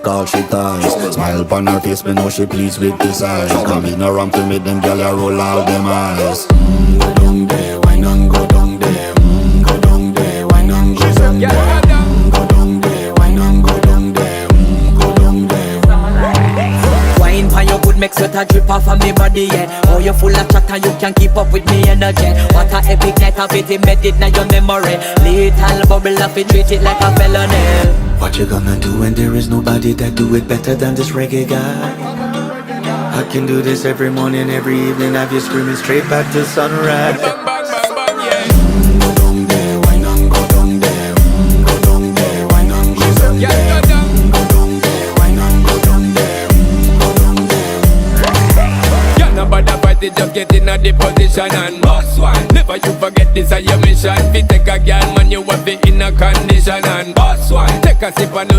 all she ties. Smile upon her face, me know she pleased with this eyes. Come in around to make them gyal a roll out them eyes. Go down there, why not go down there? Go down there, why not go down there? Go down there, why not go down there? Go down there. Wine for your good make sweat a drip off of me body, yeah. Oh, you full of chatter, you can keep up with me energy. What a epic night of it, embedded in your memory. Little bubble of it, treat it like a felony. What you gonna do when there is nobody that do it better than this reggae guy? I can do this every morning, every evening, have you screaming straight back to sunrise. Go down there, why not go down there? Go down there, why not go down there? Go down there, why not go down there? Go down there. Yeah, nobody fight it, just get in a the position and boss one. Never you forget this is your mission. If you take a girl, man, you have it in a condition and boss one. Take a sip and